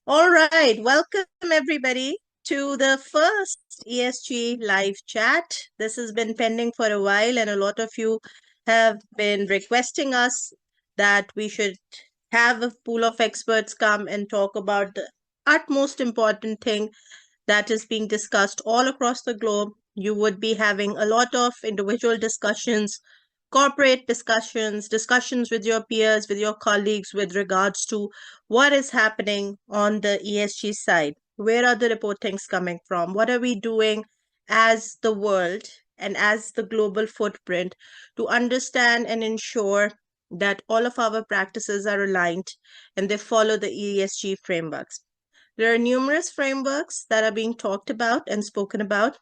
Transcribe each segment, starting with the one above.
All right, welcome everybody to the first ESG live chat. This has been pending for a while, and a lot of you have been requesting us that we should have a pool of experts come and talk about the utmost important thing that is being discussed all across the globe. You would be having a lot of individual discussions, corporate discussions, discussions with your peers, with your colleagues with regards to what is happening on the ESG side. Where are the reportings coming from? What are we doing as the world and as the global footprint to understand and ensure that all of our practices are aligned and they follow the ESG frameworks? There are numerous frameworks that are being talked about and spoken about.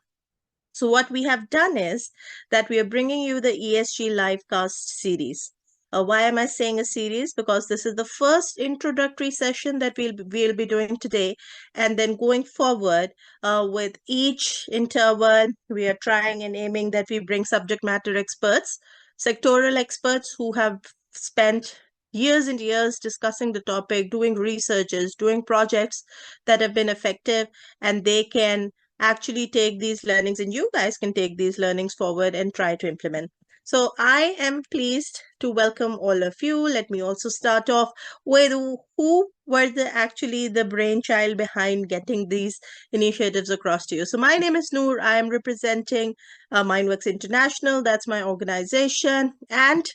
So what we have done is that we are bringing you the ESG Livecast series. Why am I saying a series? Because this is the first introductory session that we'll be doing today. And then going forward with each interval, we are trying and aiming that we bring subject matter experts, sectoral experts who have spent years and years discussing the topic, doing researches, doing projects that have been effective, and they can actually take these learnings and you guys can take these learnings forward and try to implement. So I am pleased to welcome all of you. Let me also start off with who were actually the brainchild behind getting these initiatives across to you. So my name is Noor. I am representing Mindworks International. That's my organization. And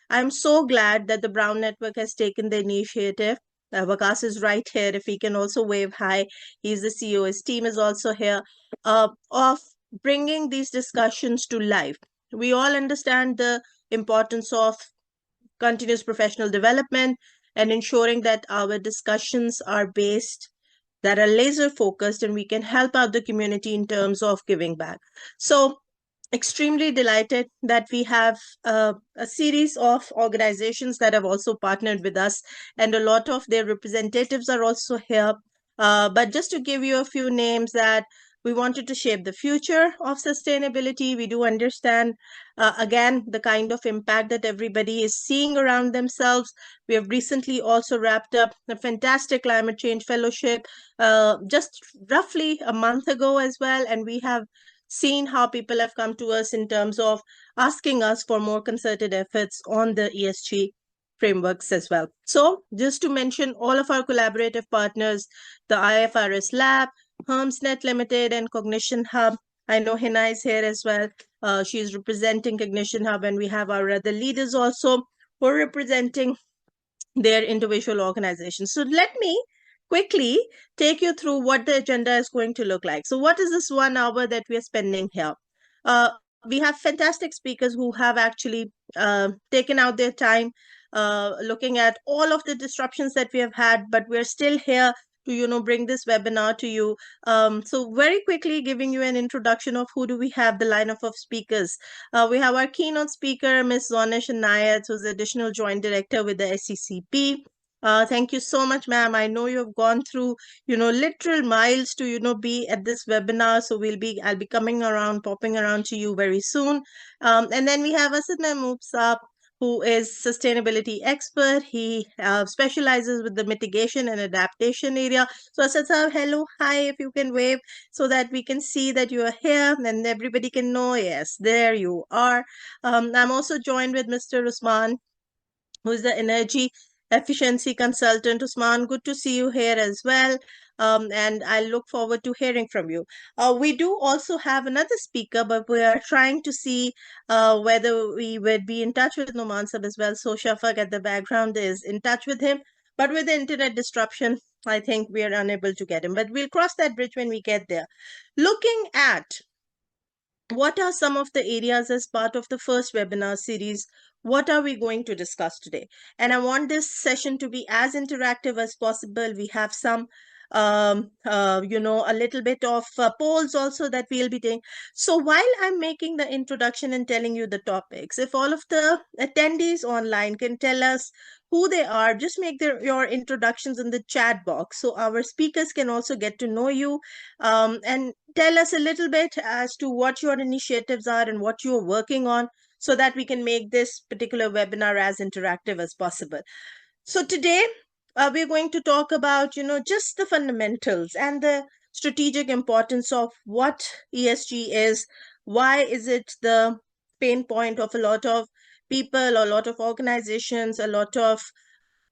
I'm so glad that the Brown Network has taken the initiative. Vakas is right here. If he can also wave hi, he's the CEO. His team is also here of bringing these discussions to life. We all understand the importance of continuous professional development and ensuring that our discussions are based, that are laser focused, and we can help out the community in terms of giving back. So, extremely delighted that we have a series of organizations that have also partnered with us, and a lot of their representatives are also here. But just to give you a few names that we wanted to shape the future of sustainability. We do understand, again, the kind of impact that everybody is seeing around themselves. We have recently also wrapped up a fantastic climate change fellowship just roughly a month ago as well. And we have seen how people have come to us in terms of asking us for more concerted efforts on the ESG frameworks as well. So just to mention all of our collaborative partners, the IFRSLab, HermesNet Limited, and Cognition Hub. I know Hina is here as well. She is representing Cognition Hub, and we have our other leaders also who are representing their individual organizations. So let me quickly take you through what the agenda is going to look like. So what is this 1 hour that we are spending here? We have fantastic speakers who have actually taken out their time looking at all of the disruptions that we have had, but we're still here to bring this webinar to you. So very quickly giving you an introduction of who do we have the lineup of speakers. We have our keynote speaker, Ms. Zonish Nayat, who's the additional joint director with the SCCP. Thank you so much, ma'am. I know you've gone through, literal miles to, be at this webinar. So I'll be coming around, popping around to you very soon. And then we have Asad Mahmood, who is sustainability expert. He specializes with the mitigation and adaptation area. So Asad sir, hello, hi, if you can wave so that we can see that you are here and everybody can know, yes, there you are. I'm also joined with Mr. Usman, who is the energy efficiency consultant. Usman, good to see you here as well. And I look forward to hearing from you. We do also have another speaker, but we are trying to see whether we would be in touch with Noman Sab as well. So Shafaq at the background is in touch with him. But with the internet disruption, I think we are unable to get him. But we'll cross that bridge when we get there. Looking at what are some of the areas as part of the first webinar series? What are we going to discuss today? And I want this session to be as interactive as possible. We have some, a little bit of polls also that we'll be doing. So while I'm making the introduction and telling you the topics, if all of the attendees online can tell us who they are, just make your introductions in the chat box so our speakers can also get to know you, and tell us a little bit as to what your initiatives are and what you're working on so that we can make this particular webinar as interactive as possible. So today, we're going to talk about, just the fundamentals and the strategic importance of what ESG is. Why is it the pain point of a lot of people, a lot of organizations, a lot of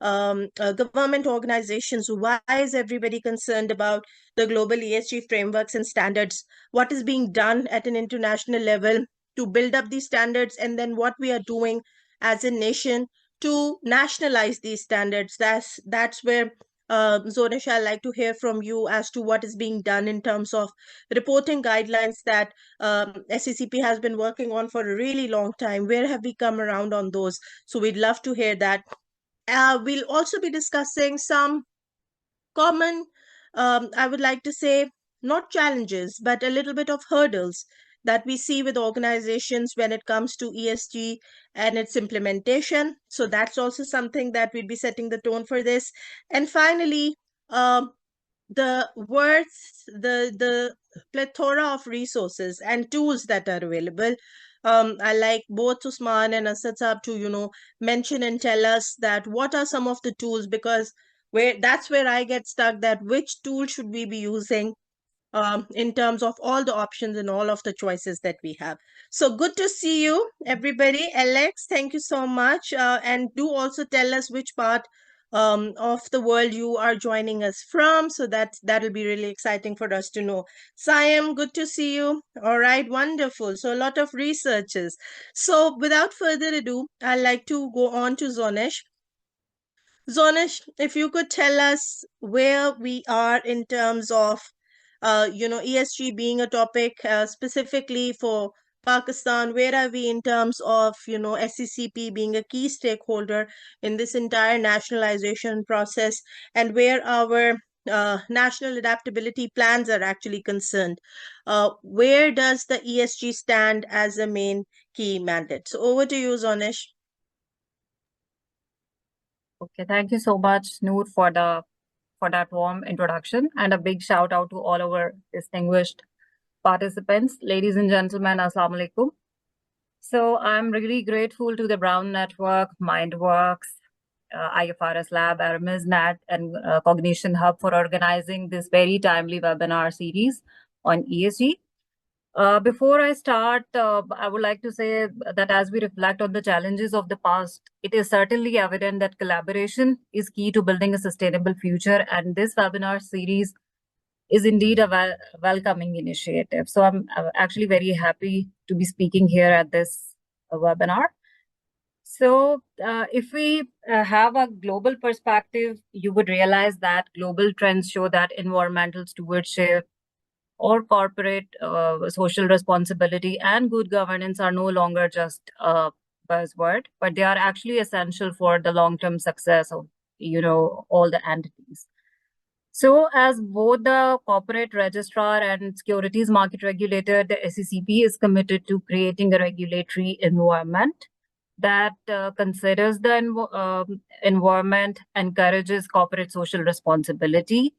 government organizations? Why is everybody concerned about the global ESG frameworks and standards? What is being done at an international level to build up these standards, and then what we are doing as a nation to nationalize these standards? That's where Zonesh, I'd like to hear from you as to what is being done in terms of reporting guidelines that SECP has been working on for a really long time. Where have we come around on those? So we'd love to hear that. We'll also be discussing some common, I would like to say, not challenges, but a little bit of hurdles that we see with organizations when it comes to ESG and its implementation. So that's also something that we'll be setting the tone for this. And finally, um, the worth, the plethora of resources and tools that are available. I like both Usman and Asad Saab to, mention and tell us that what are some of the tools, because that's where I get stuck, that which tool should we be using in terms of all the options and all of the choices that we have. So good to see you, everybody. Alex, thank you so much. And do also tell us which part of the world you are joining us from. So that'll be really exciting for us to know. Siam, good to see you. All right, wonderful. So a lot of researches. So without further ado, I'd like to go on to Zonesh. Zonesh, if you could tell us where we are in terms of, ESG being a topic specifically for Pakistan, where are we in terms of, SECP being a key stakeholder in this entire nationalization process, and where our national adaptability plans are actually concerned? Where does the ESG stand as a main key mandate? So over to you, Zonesh. Okay, thank you so much, Noor, for that warm introduction, and a big shout out to all our distinguished participants. Ladies and gentlemen, Assalamu alaikum. So I'm really grateful to the Brown Network, MindWorks, IFRSLab, Hermes Nat, and Cognition Hub for organizing this very timely webinar series on ESG. Before I start, I would like to say that as we reflect on the challenges of the past, it is certainly evident that collaboration is key to building a sustainable future. And this webinar series is indeed a welcoming initiative. So I'm actually very happy to be speaking here at this webinar. So if we have a global perspective, you would realize that global trends show that environmental stewardship or corporate social responsibility and good governance are no longer just a buzzword, but they are actually essential for the long-term success of all the entities. So as both the corporate registrar and securities market regulator, the SECP is committed to creating a regulatory environment that considers the environment, encourages corporate social responsibility,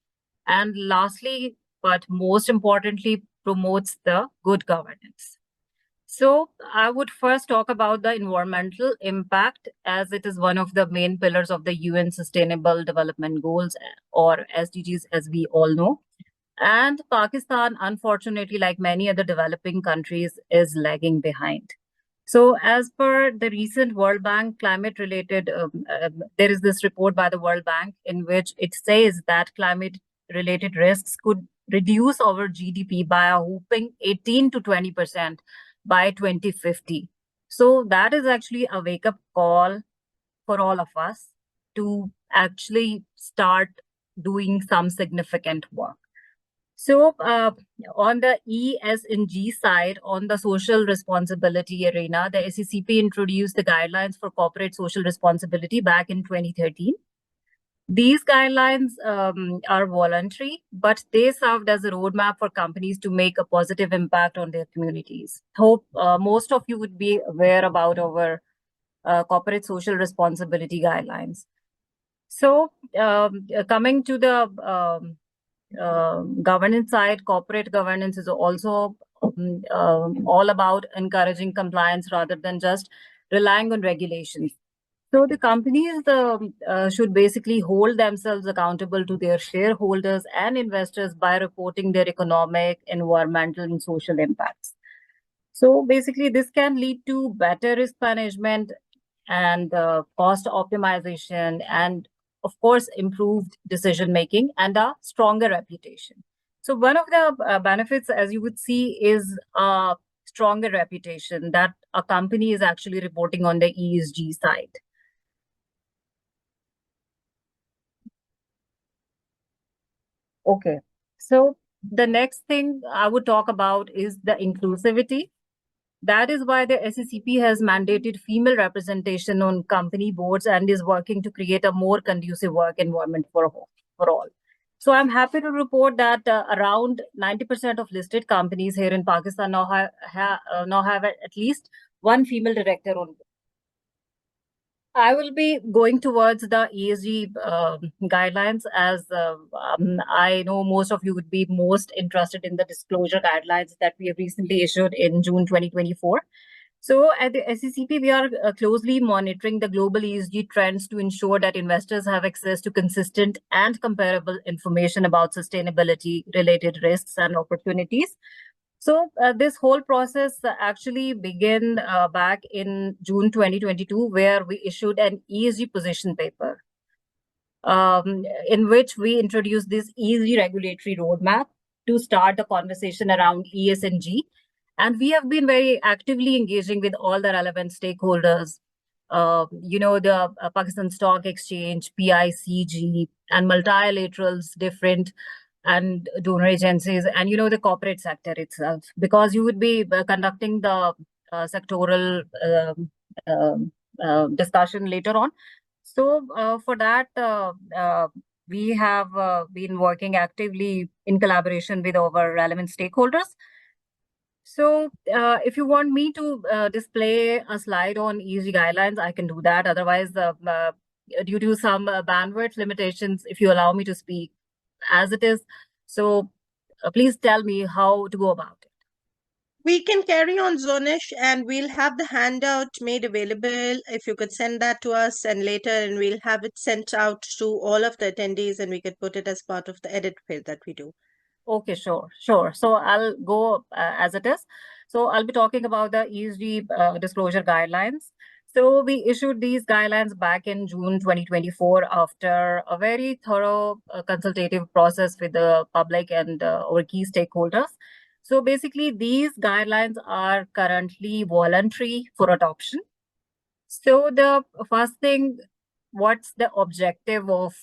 and lastly, but most importantly, promotes the good governance. So I would first talk about the environmental impact, as it is one of the main pillars of the UN Sustainable Development Goals, or SDGs, as we all know. And Pakistan, unfortunately, like many other developing countries, is lagging behind. So as per the recent World Bank climate-related, there is this report by the World Bank in which it says that climate-related risks could reduce our GDP by a whopping 18 to 20% by 2050. So that is actually a wake-up call for all of us to actually start doing some significant work. So on the ESG side, on the social responsibility arena, the SECP introduced the guidelines for corporate social responsibility back in 2013. These guidelines are voluntary, but they served as a roadmap for companies to make a positive impact on their communities. Hope most of you would be aware about our corporate social responsibility guidelines. So coming to the governance side, corporate governance is also all about encouraging compliance rather than just relying on regulations. So the companies should basically hold themselves accountable to their shareholders and investors by reporting their economic, environmental, and social impacts. So basically, this can lead to better risk management and cost optimization, and of course, improved decision making and a stronger reputation. So one of the benefits, as you would see, is a stronger reputation that a company is actually reporting on the ESG side. Okay. So the next thing I would talk about is the inclusivity. That is why the SECP has mandated female representation on company boards and is working to create a more conducive work environment for all. So I'm happy to report that around 90% of listed companies here in Pakistan now have at least one female director on board. I will be going towards the ESG guidelines, as I know most of you would be most interested in the disclosure guidelines that we have recently issued in June 2024. So at the SECP, we are closely monitoring the global ESG trends to ensure that investors have access to consistent and comparable information about sustainability related risks and opportunities. So this whole process actually began back in June 2022, where we issued an ESG position paper in which we introduced this ESG regulatory roadmap to start a conversation around ESG. And we have been very actively engaging with all the relevant stakeholders, the Pakistan Stock Exchange, PICG, and multilaterals, different and donor agencies, and the corporate sector itself, because you would be conducting the sectoral discussion later on. So for that, we have been working actively in collaboration with our relevant stakeholders. So if you want me to display a slide on ESG guidelines, I can do that. Otherwise, due to some bandwidth limitations, if you allow me to speak as it is. So please tell me how to go about it. We can carry on, Zonish, and we'll have the handout made available. If you could send that to us, and later, and we'll have it sent out to all of the attendees, and we could put it as part of the edit field that we do. Okay, sure. So I'll go as it is. So I'll be talking about the ESG disclosure guidelines. So we issued these guidelines back in June 2024 after a very thorough consultative process with the public and our key stakeholders. So basically, these guidelines are currently voluntary for adoption. So the first thing, what's the objective of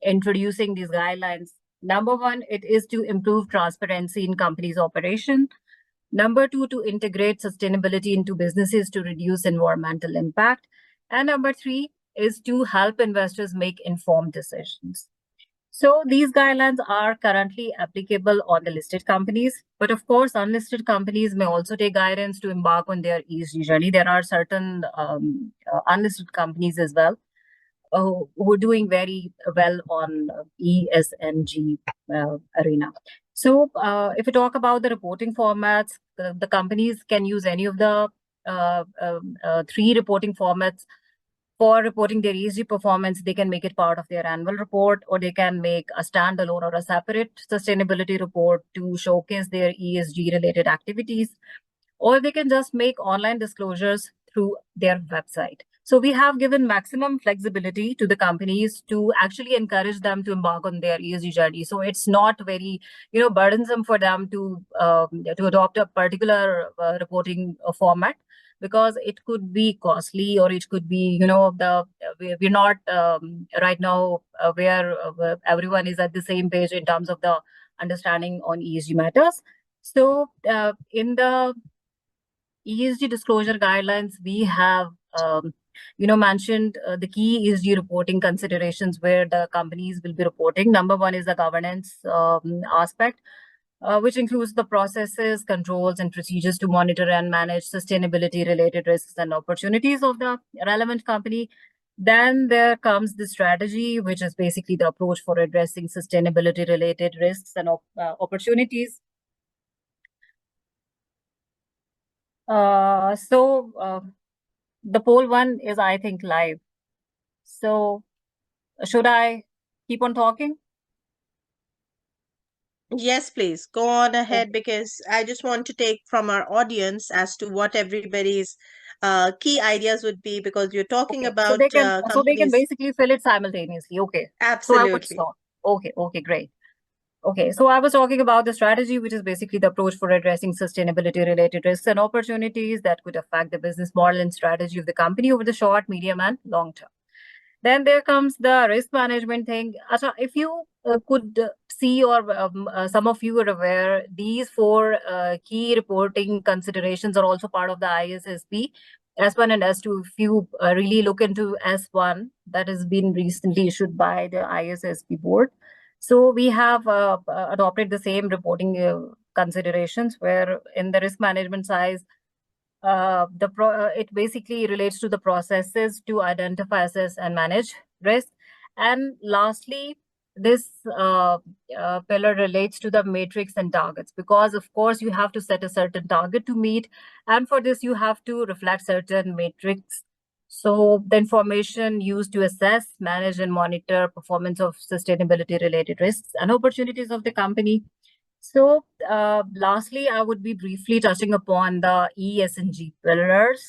introducing these guidelines? Number one, it is to improve transparency in companies' operation. Number two, to integrate sustainability into businesses to reduce environmental impact. And number three is to help investors make informed decisions. So these guidelines are currently applicable on the listed companies, but of course, unlisted companies may also take guidance to embark on their ESG journey. There are certain unlisted companies as well who are doing very well on ESG arena. So if we talk about the reporting formats, the companies can use any of the three reporting formats. For reporting their ESG performance, they can make it part of their annual report, or they can make a standalone or a separate sustainability report to showcase their ESG related activities, or they can just make online disclosures through their website. So we have given maximum flexibility to the companies to actually encourage them to embark on their ESG journey. So it's not very, burdensome for them to adopt a particular reporting format, because it could be costly, or it could be, we're not right now where everyone is at the same page in terms of the understanding on ESG matters. So in the ESG disclosure guidelines, we have mentioned the key ESG reporting considerations where the companies will be reporting. Number one is the governance aspect, which includes the processes, controls, and procedures to monitor and manage sustainability-related risks and opportunities of the relevant company. Then there comes the strategy, which is basically the approach for addressing sustainability-related risks and opportunities. the poll one is, I think, live. So should I keep on talking? Yes, please go on Oh, ahead because I just want to take from our audience as to what everybody's key ideas would be because you're talking okay. about So they can companies. basically fill it simultaneously. Okay. So I would Absolutely. stop. Okay. Okay. Great. Okay, so I was talking about the strategy, which is basically the approach for addressing sustainability related risks and opportunities that could affect the business model and strategy of the company over the short, medium, and long term. Then there comes the risk management thing. Acha, if you could see, or some of you are aware, these four key reporting considerations are also part of the ISSB. S1 and S2, if you really look into S1, that has been recently issued by the ISSB board. So we have adopted the same reporting considerations where in the risk management side, it basically relates to the processes to identify, assess, and manage risk. And lastly, this pillar relates to the matrix and targets because, of course, you have to set a certain target to meet, and for this, you have to reflect certain matrix. So the information used to assess, manage, and monitor performance of sustainability related risks and opportunities of the company. So, lastly, I would be briefly touching upon the ESG pillars.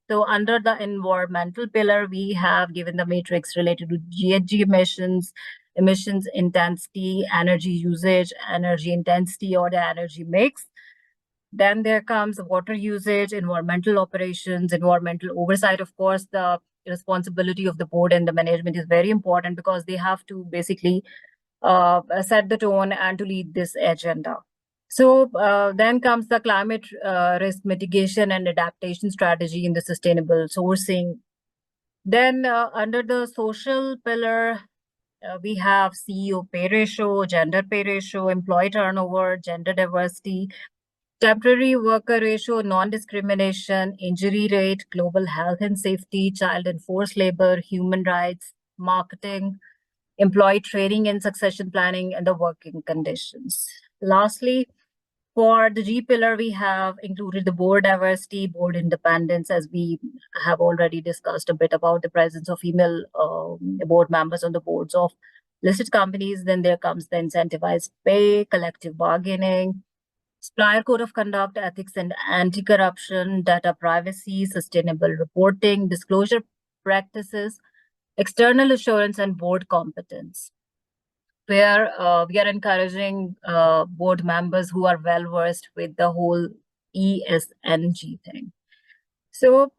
So, under the environmental pillar, we have given the matrix related to GHG emissions, emissions intensity, energy usage, energy intensity, or the energy mix. Then there comes water usage, environmental operations, environmental oversight. Of course, the responsibility of the board and the management is very important because they have to basically set the tone and to lead this agenda. So then comes the climate risk mitigation and adaptation strategy in the sustainable sourcing. Then under the social pillar, we have CEO pay ratio, gender pay ratio, employee turnover, gender diversity, temporary worker ratio, non-discrimination, injury rate, global health and safety, child and forced labor, human rights, marketing, employee training and succession planning, and the working conditions. Lastly, for the G pillar, we have included the board diversity, board independence, as we have already discussed a bit about the presence of female board members on the boards of listed companies. Then there comes the incentivized pay, collective bargaining, supplier code of conduct, ethics and anti-corruption, data privacy, sustainable reporting, disclosure practices, external assurance, and board competence, where we are encouraging board members who are well versed with the whole ESG thing. So,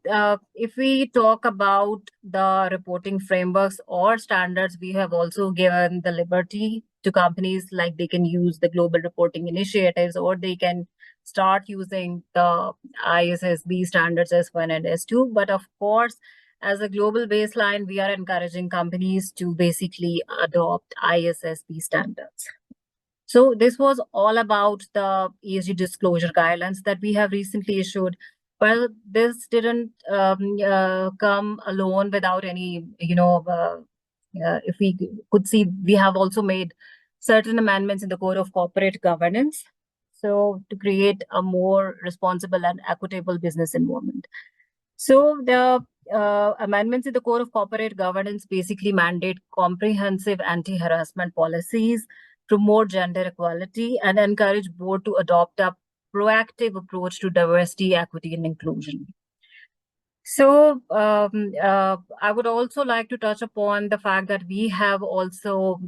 if we talk about the reporting frameworks or standards, we have also given the liberty to companies, like they can use the global reporting initiatives or they can start using the ISSB standards S1 and S2. But of course, as a global baseline, we are encouraging companies to basically adopt ISSB standards. So this was all about the ESG disclosure guidelines that we have recently issued. Well, this didn't come alone without any, if we could see, we have also made certain amendments in the Code of Corporate Governance. So to create a more responsible and equitable business environment. So the amendments in the Code of Corporate Governance basically mandate comprehensive anti-harassment policies, promote gender equality, and encourage board to adopt a proactive approach to diversity, equity, and inclusion. So I would also like to touch upon the fact that we have also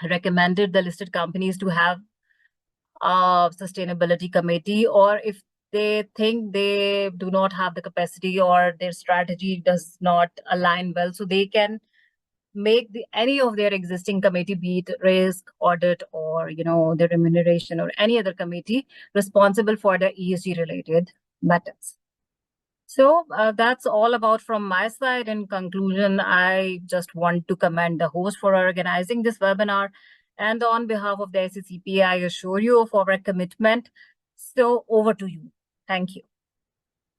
recommended the listed companies to have a sustainability committee, or if they think they do not have the capacity or their strategy does not align well, so they can make any of their existing committee, be it risk, audit, or the remuneration or any other committee, responsible for the ESG related matters. So that's all about from my side. In conclusion, I just want to commend the host for organizing this webinar. And on behalf of the SCCP, I assure you of our commitment. So over to you. Thank you.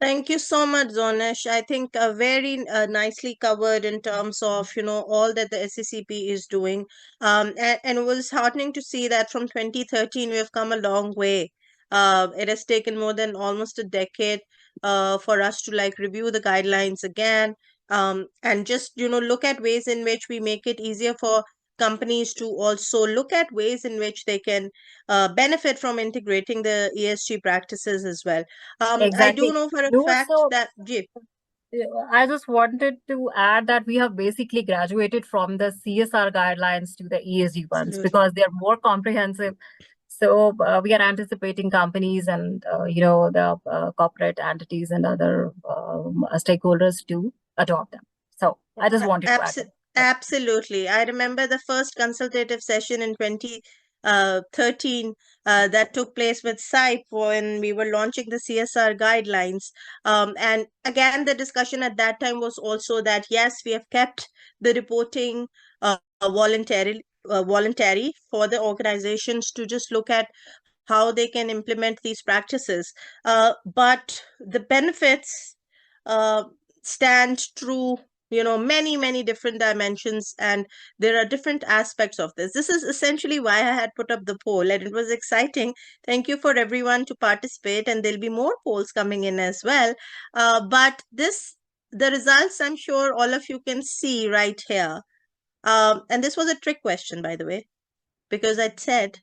Thank you so much, Zonesh. I think very nicely covered in terms of all that the SCCP is doing, and it was heartening to see that from 2013 we have come a long way. It has taken more than almost a decade, for us to like review the guidelines again, and just, look at ways in which we make it easier for companies to also look at ways in which they can benefit from integrating the ESG practices as well. I do Exactly. know for a Noor, fact so that, I just wanted to add that we have basically graduated from the CSR guidelines to the ESG ones absolutely. because they are more comprehensive. So we are anticipating companies and the corporate entities and other stakeholders to adopt them. So I just wanted to add Abs- that. Absolutely. I remember the first consultative session in 2013 that took place with SIPE when we were launching the CSR guidelines. And again, the discussion at that time was also that, yes, we have kept the reporting voluntary for the organizations to just look at how they can implement these practices. But the benefits uh, stand true, many, many different dimensions, and there are different aspects of this. This is essentially why I had put up the poll, and it was exciting. Thank you for everyone to participate, and there'll be more polls coming in as well. But the results, I'm sure all of you can see right here. And this was a trick question, by the way, because I'd said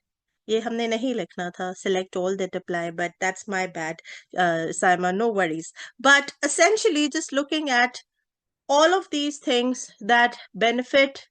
ये हमने नहीं लिखना था, select all that apply, but that's my bad, Saima, no worries. But essentially, just looking at all of these things that benefit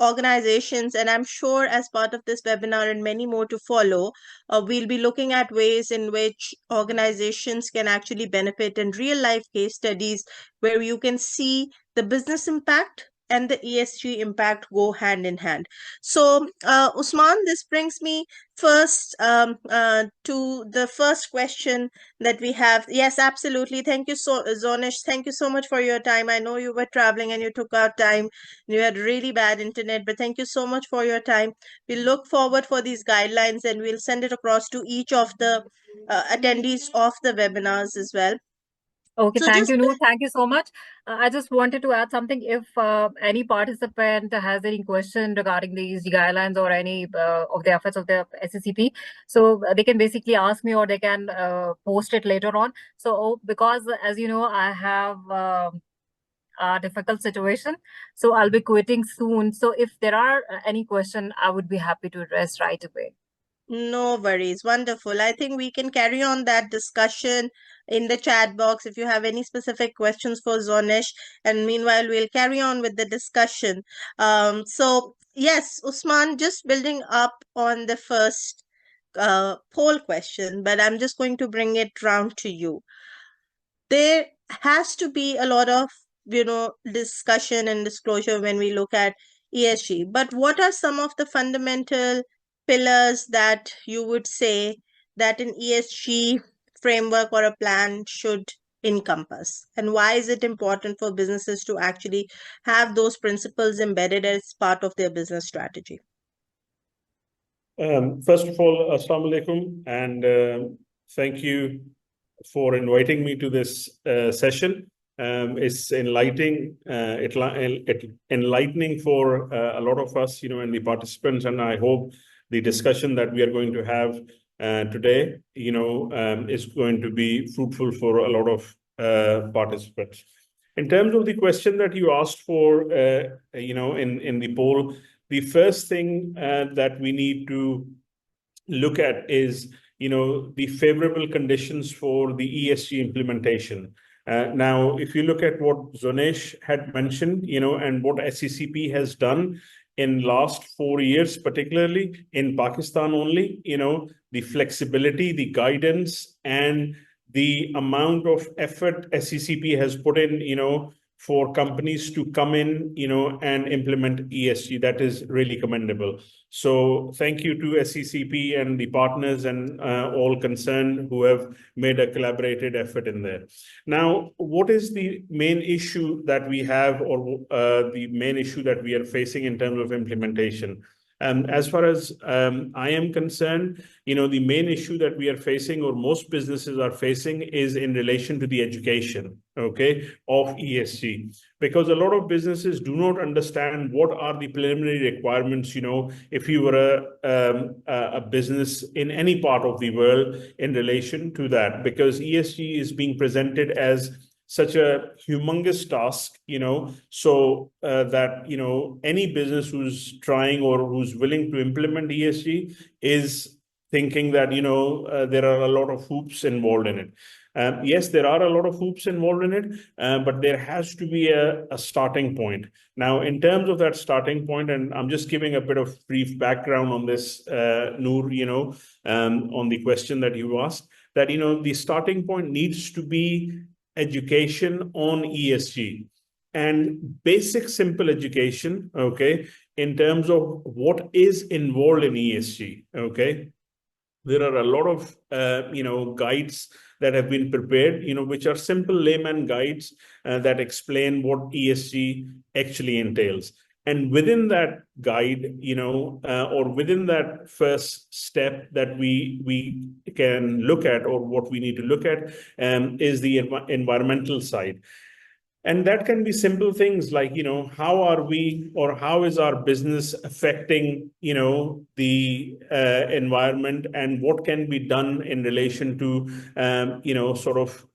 organizations, and I'm sure as part of this webinar and many more to follow, we'll be looking at ways in which organizations can actually benefit in real life case studies where you can see the business impact and the ESG impact go hand in hand. So, Usman, this brings me first to the first question that we have. Yes, absolutely. Thank you so, Zonish. Thank you so much for your time. I know you were traveling and you took out time. You had really bad internet, but thank you so much for your time. We look forward for these guidelines and we'll send it across to each of the attendees of the webinars as well. Okay, So thank just you, Noor. Thank you so much. I just wanted to add something. If any participant has any question regarding the ESG guidelines or any of the efforts of the SCCP, so they can basically ask me or they can post it later on. So because as you know, I have a difficult situation, so I'll be quitting soon. So if there are any question, I would be happy to address right away. No worries. Wonderful. I think we can carry on that discussion in the chat box if you have any specific questions for Zonish. And meanwhile, we'll carry on with the discussion. So, yes, Usman, just building up on the first poll question, but I'm just going to bring it round to you. There has to be a lot of, discussion and disclosure when we look at ESG. But what are some of the fundamental pillars that you would say that an ESG framework or a plan should encompass? And why is it important for businesses to actually have those principles embedded as part of their business strategy? First of all, Assalamu alaikum, and thank you for inviting me to this session. It's enlightening, enlightening for a lot of us, and the participants. And I hope the discussion that we are going to have today, is going to be fruitful for a lot of participants. In terms of the question that you asked for, in the poll, the first thing that we need to look at is, the favorable conditions for the ESG implementation. Now, if you look at what Zonesh had mentioned, and what SCCP has done in last 4 years, particularly in Pakistan only, the flexibility, the guidance, and the amount of effort SCCP has put in, for companies to come in, and implement ESG, that is really commendable. So thank you to SCCP and the partners and all concerned who have made a collaborated effort in there. Now, what is the main issue that we have, or the main issue that we are facing in terms of implementation? As far as I am concerned, the main issue that we are facing, or most businesses are facing, is in relation to the education, okay, of ESG. Because a lot of businesses do not understand what are the preliminary requirements, if you were a business in any part of the world in relation to that. Because ESG is being presented as such a humongous task, so that, any business who's trying or who's willing to implement ESG is thinking that, there are a lot of hoops involved in it. Yes, there are a lot of hoops involved in it, but there has to be a starting point. Now, in terms of that starting point, and I'm just giving a bit of brief background on this, Noor, on the question that you asked, that, the starting point needs to be education on ESG, and basic simple education, okay, in terms of what is involved in ESG, okay. There are a lot of guides that have been prepared, which are simple layman guides that explain what ESG actually entails. And within that guide, or within that first step that we can look at, or what we need to look at, is the environmental side. And that can be simple things like, how are we, or how is our business affecting, the environment, and what can be done in relation to, sort of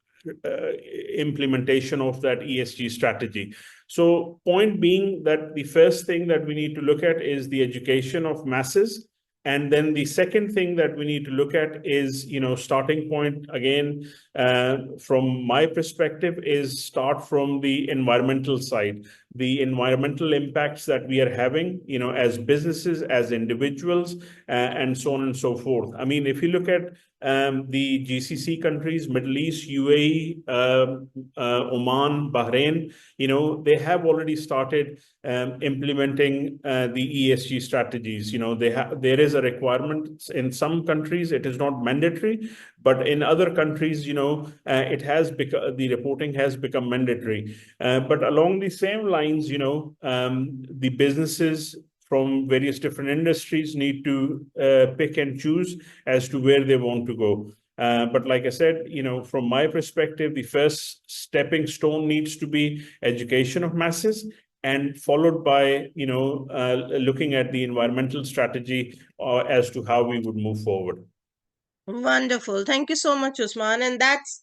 implementation of that ESG strategy. So point being that the first thing that we need to look at is the education of masses. And then the second thing that we need to look at is, starting point again, from my perspective, is start from the environmental side, the environmental impacts that we are having, as businesses, as individuals, and so on and so forth. I mean, if you look at the GCC countries, Middle East, UAE, Oman, Bahrain, they have already started implementing the ESG strategies. There is a requirement in some countries. It is not mandatory, but in other countries, it has become, the reporting has become mandatory. But along the same lines, the businesses from various different industries need to pick and choose as to where they want to go. But like I said, from my perspective, the first stepping stone needs to be education of masses, and followed by, looking at the environmental strategy as to how we would move forward. Wonderful. Thank you so much, Usman. And that's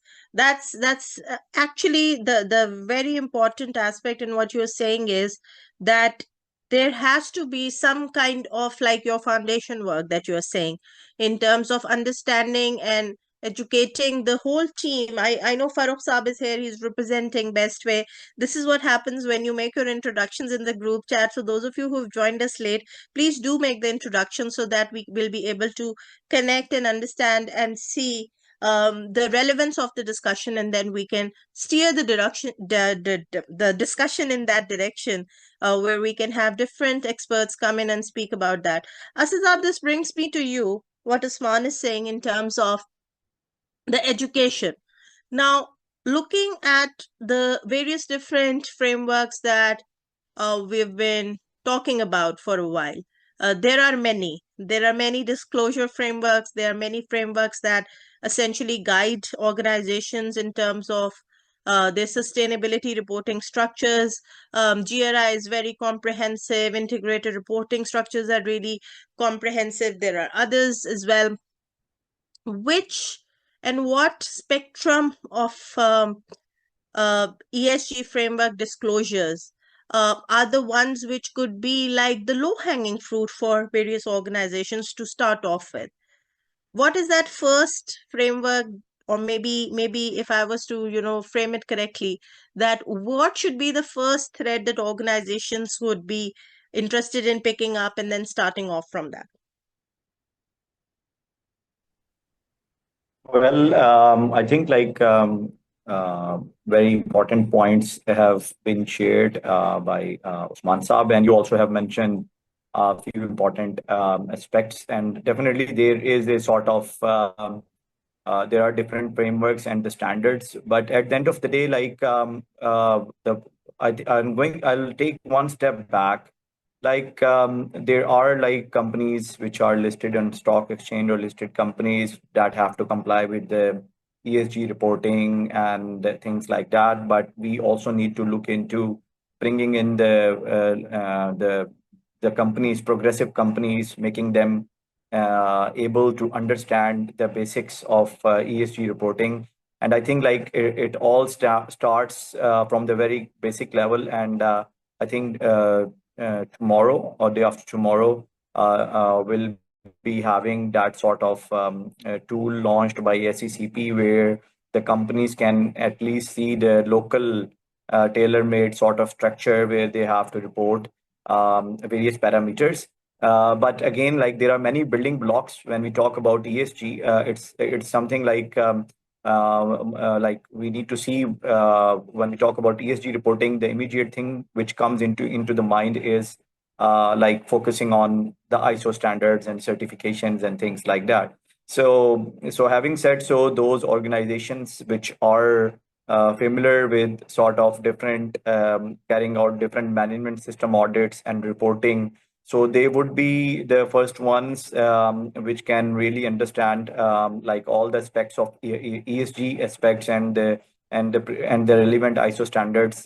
actually the very important aspect in what you're saying is that there has to be some kind of like your foundation work that you're saying in terms of understanding and educating the whole team. I know Farooq Saab is here. He's representing Best Way. This is what happens when you make your introductions in the group chat. So those of you who've joined us late, please do make the introduction so that we will be able to connect and understand and see the relevance of the discussion, and then we can steer the direction, the discussion in that direction, where we can have different experts come in and speak about that. Asad, this brings me to you, what Usman is saying in terms of the education. Now, looking at the various different frameworks that we've been talking about for a while, there are many. There are many disclosure frameworks. There are many frameworks that essentially guide organizations in terms of their sustainability reporting structures. GRI is very comprehensive. Integrated reporting structures are really comprehensive. There are others as well. Which and what spectrum of ESG framework disclosures are the ones which could be like the low-hanging fruit for various organizations to start off with? What is that first framework, or maybe if I was to frame it correctly, that what should be the first thread that organizations would be interested in picking up and then starting off from that? Well, I think very important points have been shared by Usman Saab, and you also have mentioned a few important aspects. And definitely there is a sort of, there are different frameworks and the standards, but at the end of the day, I'll take one step back like there are like companies which are listed on stock exchange or listed companies that have to comply with the ESG reporting and things like that. But we also need to look into bringing in the companies, progressive companies, making them able to understand the basics of ESG reporting. And I think like it all starts from the very basic level. And I think tomorrow or day after tomorrow, we'll be having that sort of tool launched by SECP, where the companies can at least see the local tailor-made sort of structure where they have to report various parameters. But again, like there are many building blocks when we talk about ESG. It's something like we need to see when we talk about ESG reporting, the immediate thing which comes into the mind is like focusing on the ISO standards and certifications and things like that. So having said so, those organizations which are familiar with sort of different carrying out different management system audits and reporting, so they would be the first ones which can really understand like all the aspects of ESG aspects and the relevant ISO standards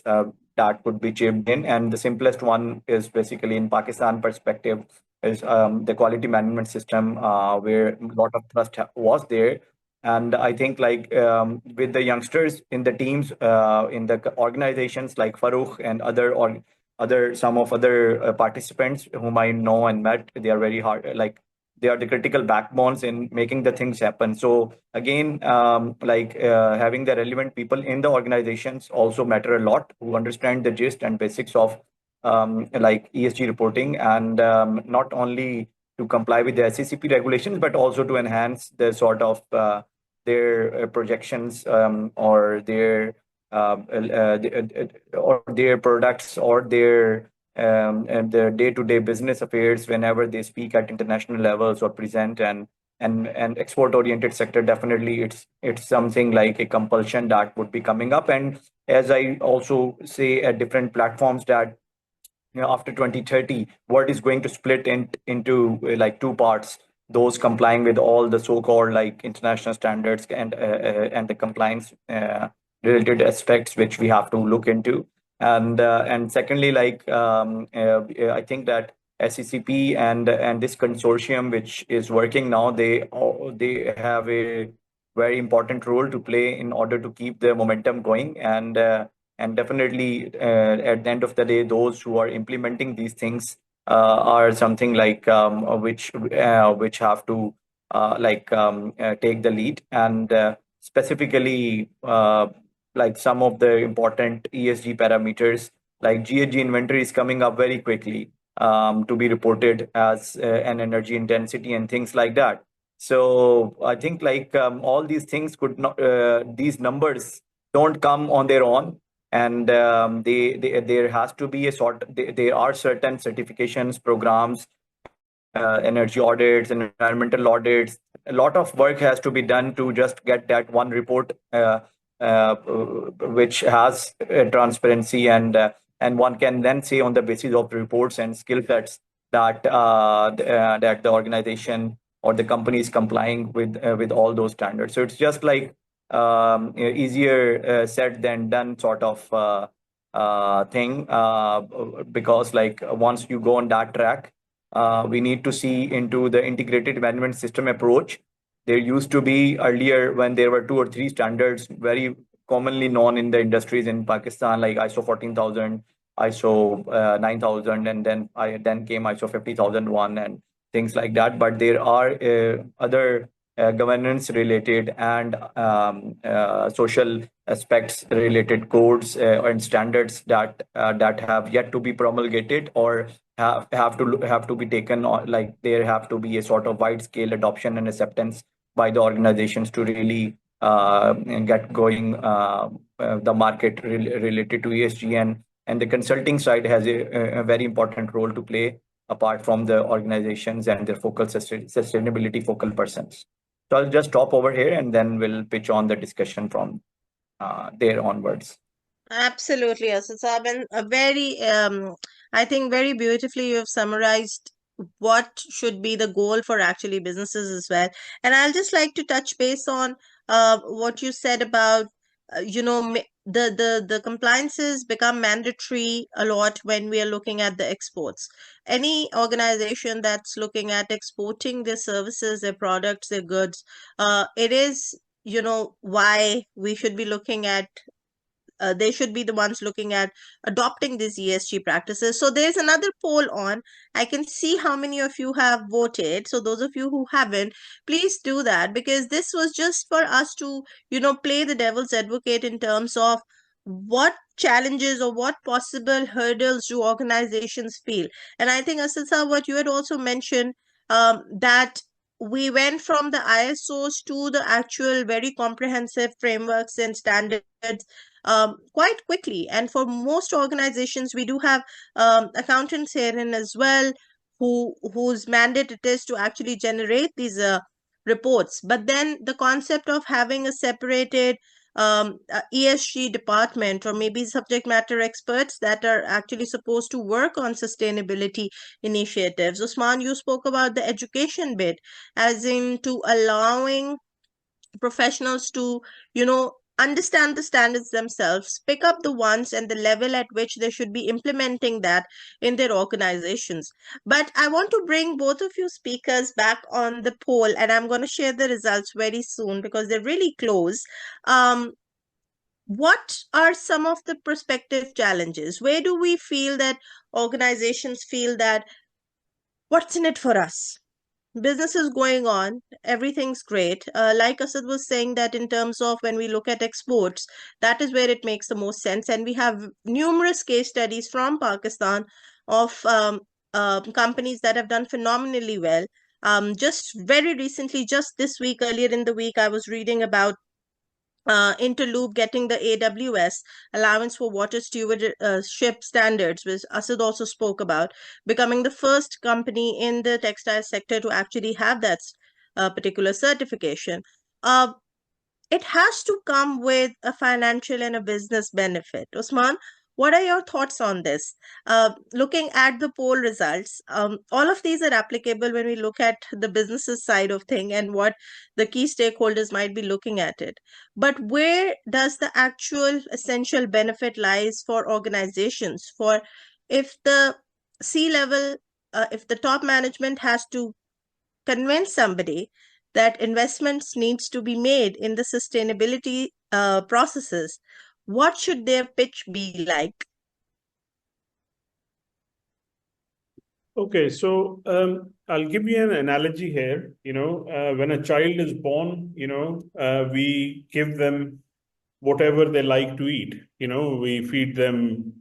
that could be chipped in. And the simplest one is basically in Pakistan perspective is the quality management system, where a lot of trust was there. And I think like with the youngsters in the teams, in the organizations like Farooq and other some of other participants whom I know and met, they are very hard, like they are the critical backbones in making the things happen. So again, having the relevant people in the organizations also matter a lot, who understand the gist and basics of like ESG reporting, and not only to comply with the SECP regulations, but also to enhance the sort of their projections or their products or their and their day-to-day business affairs whenever they speak at international levels or present. And export-oriented sector, definitely it's something like a compulsion that would be coming up. And as I also say at different platforms, that after 2030, world is going to split into like two parts: those complying with all the so-called like international standards and the compliance related aspects which we have to look into. And secondly, like I think that SECP and this consortium which is working now, they have a very important role to play in order to keep the momentum going. And definitely at the end of the day, those who are implementing these things are something like which have to take the lead. And specifically like some of the important ESG parameters like GHG inventory is coming up very quickly to be reported as an energy intensity and things like that. So I think like all these things could not these numbers don't come on their own. And there has to be there are certain certifications programs, energy audits and environmental audits. A lot of work has to be done to just get that one report which has transparency, and one can then say on the basis of reports and skill sets that the organization or the company is complying with all those standards. So it's just like easier said than done sort of thing, because like once you go on that track, we need to see into the integrated management system approach. There used to be earlier, when there were 2 or 3 standards very commonly known in the industries in Pakistan, like ISO 14000, ISO 9000, and then came ISO 50001 and things like that. But there are other governance related and social aspects related codes and standards that have yet to be promulgated or have to be taken on. Like there have to be a sort of wide scale adoption and acceptance by the organizations to really get going the market related to ESG. And the consulting side has a very important role to play, apart from the organizations and their sustainability focal persons. So I'll just stop over here, and then we'll pitch on the discussion from there onwards. Absolutely, Asad Saab, and a very I think very beautifully you have summarized what should be the goal for actually businesses as well. And I'll just like to touch base on what you said about the compliances become mandatory a lot when we are looking at the exports. Any organization that's looking at exporting their services, their products, their goods, it is why we should be looking at they should be the ones looking at adopting these ESG practices. So there's another poll on. I can see how many of you have voted. So those of you who haven't, please do that, because this was just for us to, play the devil's advocate in terms of what challenges or what possible hurdles do organizations feel. And I think, Asad, what you had also mentioned, that we went from the ISOs to the actual very comprehensive frameworks and standards quite quickly. And for most organizations, we do have accountants herein as well, whose mandate it is to actually generate these reports. But then the concept of having a separated ESG department, or maybe subject matter experts that are actually supposed to work on sustainability initiatives. Usman, you spoke about the education bit, as in to allowing professionals to, understand the standards themselves, pick up the ones and the level at which they should be implementing that in their organizations. But I want to bring both of you speakers back on the poll, and I'm going to share the results very soon because they're really close. What are some of the prospective challenges? Where do we feel that organizations feel that what's in it for us? Business is going on, everything's great. Like Asad was saying, that in terms of when we look at exports, that is where it makes the most sense. And we have numerous case studies from Pakistan of companies that have done phenomenally well. Just very recently, just this week, earlier in the week, I was reading about Interloop getting the AWS allowance for water stewardship standards, which Asad also spoke about, becoming the first company in the textile sector to actually have that particular certification. It has to come with a financial and a business benefit. Usman, what are your thoughts on this? Looking at the poll results, all of these are applicable when we look at the businesses side of thing and what the key stakeholders might be looking at it. But where does the actual essential benefit lies for organizations? For if the C-level, if the top management has to convince somebody that investments needs to be made in the sustainability processes, what should their pitch be like? Okay, so I'll give you an analogy here. When a child is born, we give them whatever they like to eat. We feed them,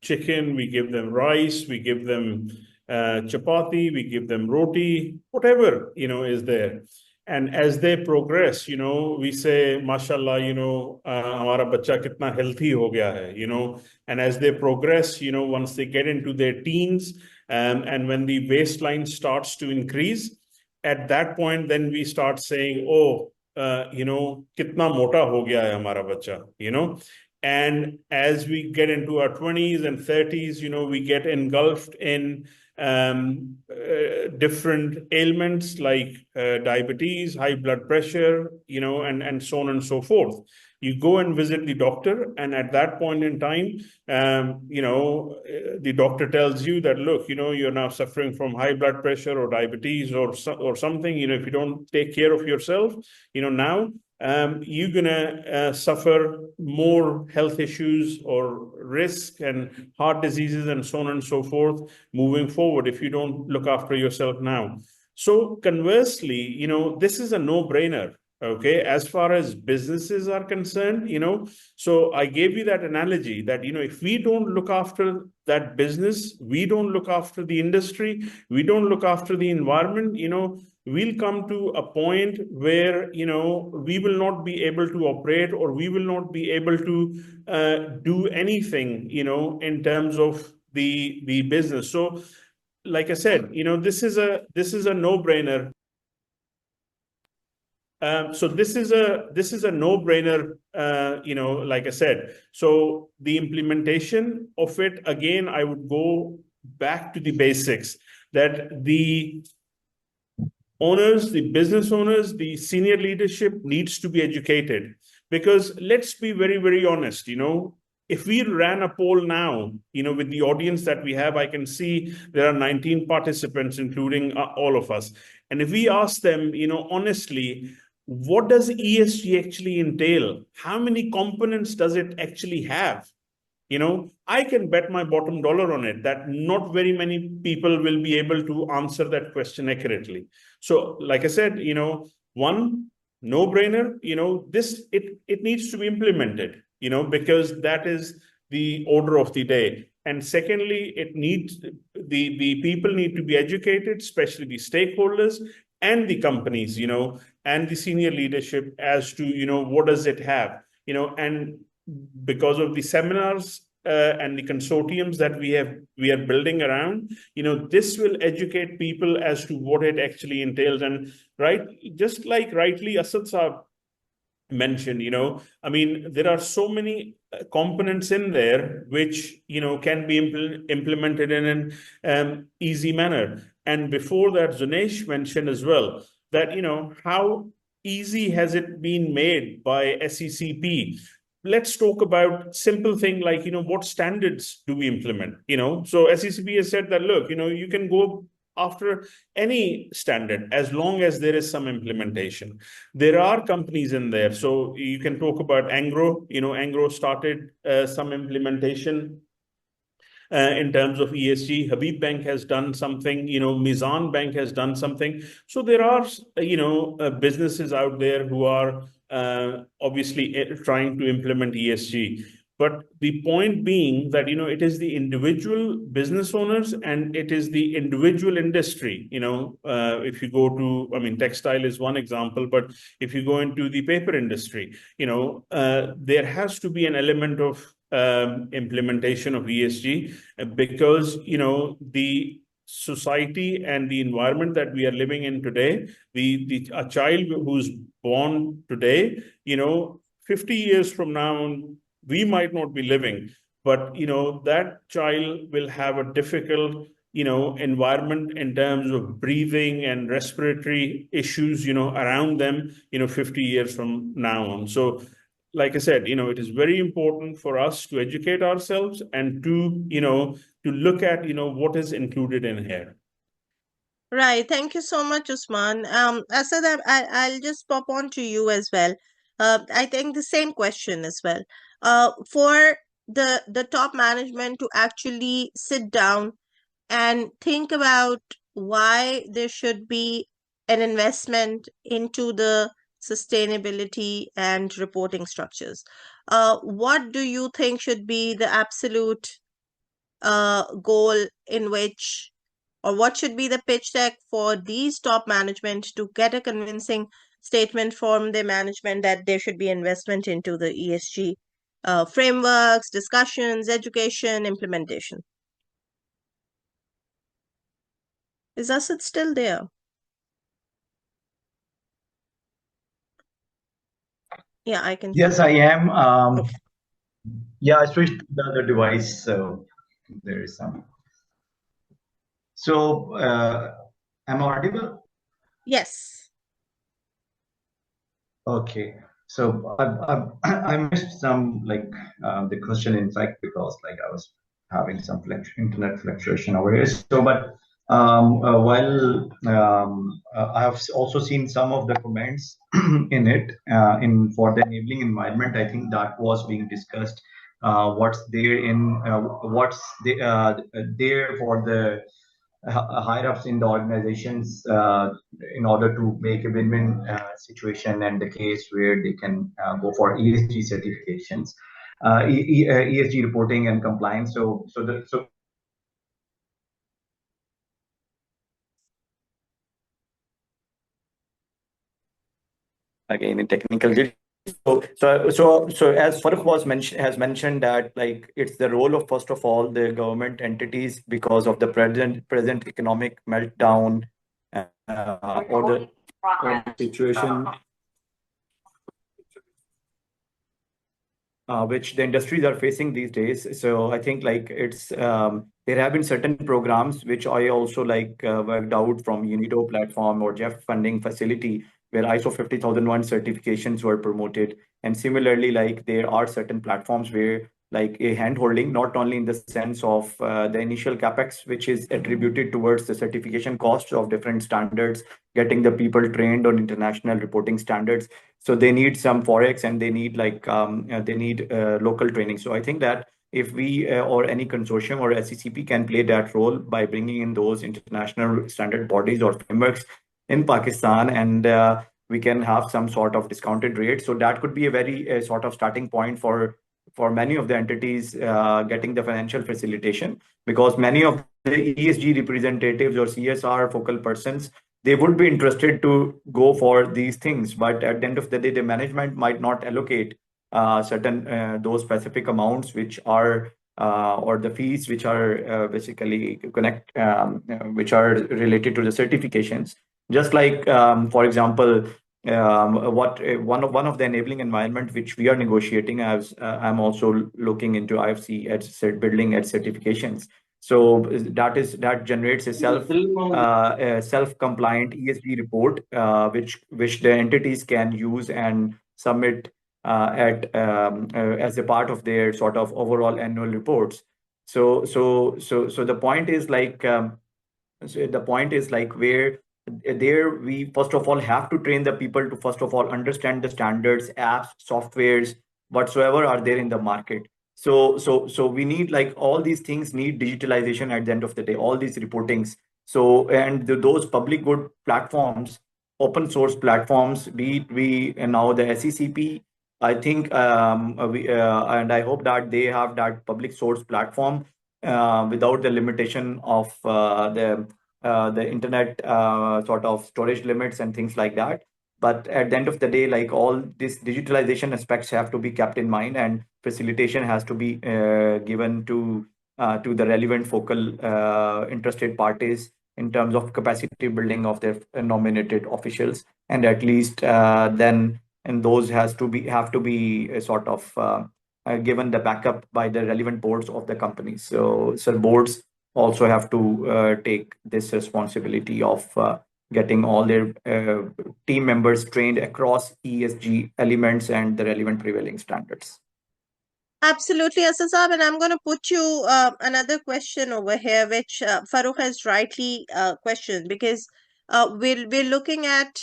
chicken, we give them rice, we give them chapati, we give them roti, whatever, is there. And as they progress, we say, mashallah, hamara bacha kitna healthy ho gaya hai, and as they progress, once they get into their teens, and when the baseline starts to increase, at that point, then we start saying, oh, kitna mota ho gaya hai hamara bacha, and as we get into our 20s and 30s, we get engulfed in different ailments like diabetes, high blood pressure, and so on and so forth. You go and visit the doctor, and at that point in time, the doctor tells you that, look, you're now suffering from high blood pressure or diabetes or something. If you don't take care of yourself, now you're gonna suffer more health issues or risk and heart diseases and so on and so forth moving forward if you don't look after yourself now. So conversely, this is a no-brainer. Okay, as far as businesses are concerned, so I gave you that analogy that, if we don't look after that business, we don't look after the industry, we don't look after the environment, we'll come to a point where, we will not be able to operate, or we will not be able to do anything, in terms of the business. So, like I said, this is a no-brainer. So this is a no-brainer, like I said. So the implementation of it, again, I would go back to the basics, that the owners, the business owners, the senior leadership needs to be educated. Because let's be very, very honest, if we ran a poll now, with the audience that we have, I can see there are 19 participants, including all of us. And if we ask them, honestly, what does ESG actually entail? How many components does it actually have? I can bet my bottom dollar on it that not very many people will be able to answer that question accurately. So, like I said, one, no brainer, it needs to be implemented, because that is the order of the day. And secondly, the people need to be educated, especially the stakeholders and the companies, and the senior leadership as to, what does it have, and because of the seminars and the consortiums that we are building around, this will educate people as to what it actually entails. And just like rightly Asad Saab mentioned, I mean, there are so many components in there which can be implemented in an easy manner. And before that, Zunesh mentioned as well that how easy has it been made by SECP. Let's talk about simple thing like what standards do we implement. So SECP has said that, look, you can go after any standard as long as there is some implementation. There are companies in there, so you can talk about Angro. Angro started some implementation in terms of ESG. Habib Bank has done something, Mizan Bank has done something. So there are, businesses out there who are obviously trying to implement ESG. But the point being that, it is the individual business owners and it is the individual industry. If you go to, I mean, textile is one example, but if you go into the paper industry, there has to be an element of implementation of ESG because, the society and the environment that we are living in today, a child who's born today, 50 years from now, we might not be living, but that child will have a difficult environment in terms of breathing and respiratory issues around them 50 years from now on. So like I said, it is very important for us to educate ourselves and to look at what is included in here. Right. Thank you so much, Usman. Asad, I'll just pop on to you as well. I think the same question as well. For the top management to actually sit down and think about why there should be an investment into the sustainability and reporting structures. What do you think should be the absolute goal in which, or what should be the pitch deck for these top management to get a convincing statement from their management that there should be investment into the ESG frameworks, discussions, education, implementation? Is Asad still there? Yeah, I can. Yes, I am. Okay. Yeah, I switched to the other device, so there is some. So, am I audible? Yes. Okay. So I missed some the question, in fact, because I was having some internet fluctuation over here. So, but while I have also seen some of the comments in it in for the enabling environment, I think that was being discussed. What's there in what's there for the higher ups in the organizations in order to make a win-win situation and the case where they can go for ESG certifications, ESG reporting and compliance. So again in technical. So as Farooq has mentioned that it's the role of, first of all, the government entities because of the present economic meltdown or the situation which the industries are facing these days. So I think like it's there have been certain programs which I also like worked out from UNIDO platform or Jeff funding facility where ISO 50001 certifications were promoted. And similarly, like there are certain platforms where like a hand holding, not only in the sense of the initial capex, which is attributed towards the certification costs of different standards, getting the people trained on international reporting standards. So they need some forex and they need like they need local training. So I think that if we or any consortium or SCCP can play that role by bringing in those international standard bodies or frameworks in Pakistan, and we can have some sort of discounted rate. So that could be a very sort of starting point for many of the entities getting the financial facilitation, because many of the ESG representatives or CSR focal persons, they would be interested to go for these things, but at the end of the day, the management might not allocate certain those specific amounts which are or the fees which are basically which are related to the certifications. Just like for example, what one of the enabling environment which we are negotiating, as I'm also looking into IFC at building at certifications. So that generates a self compliant ESG report, which the entities can use and submit at as a part of their sort of overall annual reports. So the point is like where there we first of all have to train the people to first of all understand the standards, apps, softwares, whatsoever are there in the market. So we need like all these things need digitalization at the end of the day, all these reportings. So and those public good platforms, open source platforms, be it we and now the SECP, I think and I hope that they have that public source platform without the limitation of the internet sort of storage limits and things like that. But at the end of the day, like all these digitalization aspects have to be kept in mind, and facilitation has to be given to the relevant focal interested parties in terms of capacity building of their nominated officials, and at least then and those have to be sort of given the backup by the relevant boards of the company. So boards also have to take this responsibility of getting all their team members trained across ESG elements and the relevant prevailing standards. Absolutely, Asad Saab, and I'm going to put you another question over here, which Farooq has rightly questioned, because we're looking at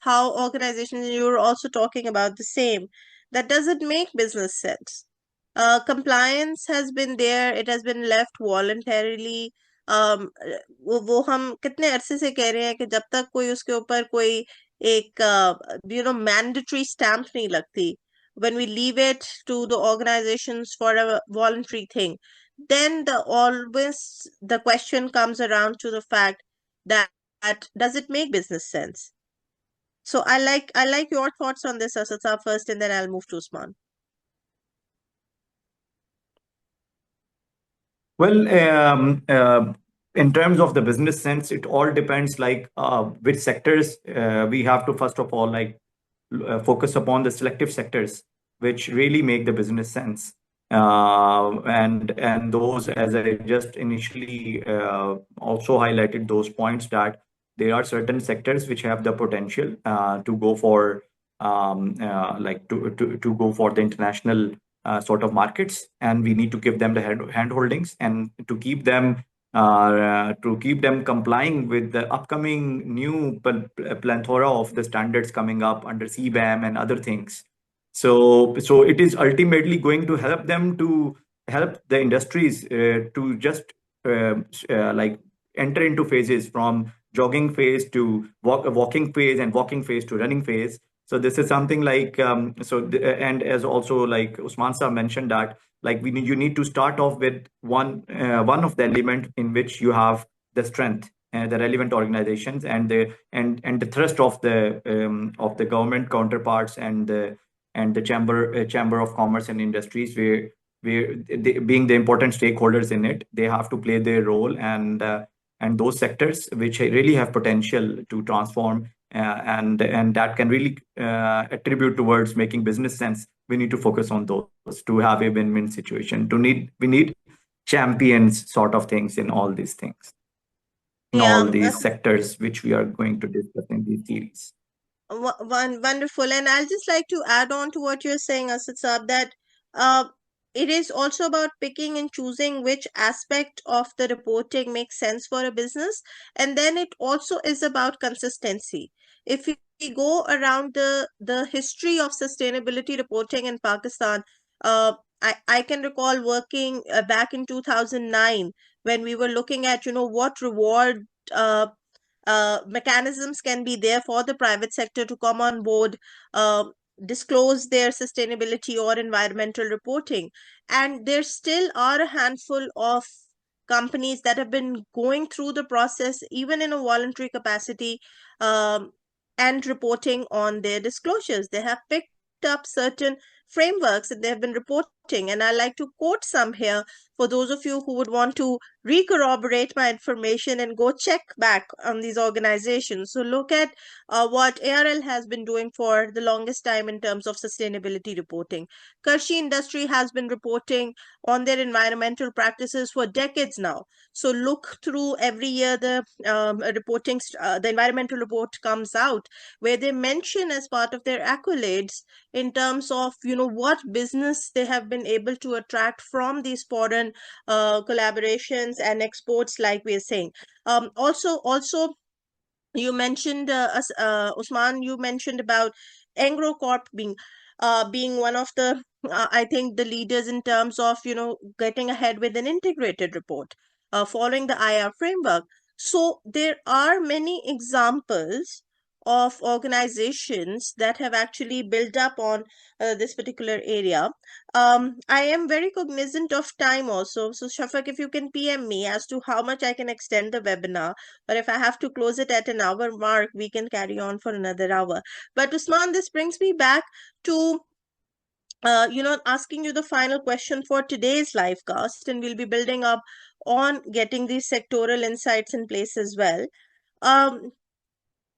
how organizations, and you're also talking about the same, that doesn't make business sense. Compliance has been there, it has been left voluntarily. वो हम कितने अरसे से कह रहे हैं कि जब तक कोई उसके ऊपर कोई एक mandatory stamp नहीं लगती, when we leave it to the organizations for a voluntary thing, then always the question comes around to the fact that does it make business sense? So I like your thoughts on this, Asad Saab, first, and then I'll move to Usman. Well, in terms of the business sense, it all depends like which sectors we have to first of all like focus upon the selective sectors which really make the business sense. And those, as I just initially also highlighted those points, that there are certain sectors which have the potential to go for like to go for the international sort of markets, and we need to give them the hand holdings and to keep them complying with the upcoming new plethora of the standards coming up under CBAM and other things. So it is ultimately going to help them to help the industries to just like enter into phases from jogging phase to walking phase, and walking phase to running phase. So this is something like and as also like Usman Sir mentioned that like you need to start off with one of the element in which you have the strength, the relevant organizations, and the thrust of the government counterparts and the chamber of commerce and industries, where they, being the important stakeholders in it, they have to play their role, and those sectors which really have potential to transform and that can really attribute towards making business sense. We need to focus on those to have a win-win situation. We need champions sort of things in all these things, in all Yeah, these sectors which we are going to discuss in these series. Wonderful. And I'll just like to add on to what you're saying, Asad Saab, that uh, it is also about picking and choosing which aspect of the reporting makes sense for a business. And then it also is about consistency. If we go around the history of sustainability reporting in Pakistan, I can recall working back in 2009 when we were looking at, what reward mechanisms can be there for the private sector to come on board, disclose their sustainability or environmental reporting. And there still are a handful of companies that have been going through the process, even in a voluntary capacity, um, and reporting on their disclosures. They have picked up certain frameworks and they have been reporting. And I like to quote some here for those of you who would want to re-corroborate my information and go check back on these organizations. So look at what ARL has been doing for the longest time in terms of sustainability reporting. Karshi Industry has been reporting on their environmental practices for decades now. So look through every year the the environmental report comes out where they mention as part of their accolades in terms of what business they have been able to attract from these foreign collaborations and exports, like we are saying. Also, you mentioned Usman, you mentioned about Engro Corp being one of the I think the leaders in terms of getting ahead with an integrated report following the IR framework. So there are many examples of organizations that have actually built up on this particular area. I am very cognizant of time also. So Shafak, if you can PM me as to how much I can extend the webinar, or if I have to close it at an hour mark, we can carry on for another hour. But Usman, this brings me back to asking you the final question for today's live cast, and we'll be building up on getting these sectoral insights in place as well.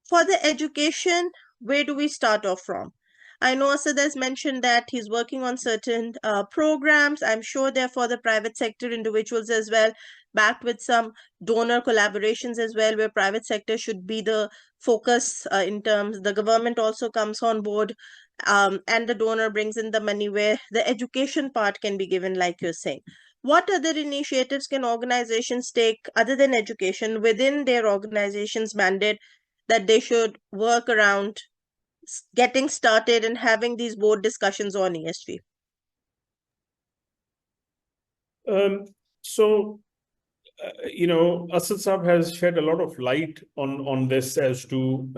For the education, where do we start off from? I know Asad has mentioned that he's working on certain programs. I'm sure they're for the private sector individuals as well, backed with some donor collaborations as well, where private sector should be the focus in terms. The government also comes on board, and the donor brings in the money where the education part can be given, like you're saying. What other initiatives can organizations take other than education within their organization's mandate that they should work around getting started and having these board discussions on ESG? So, Asad Saab has shed a lot of light on this as to,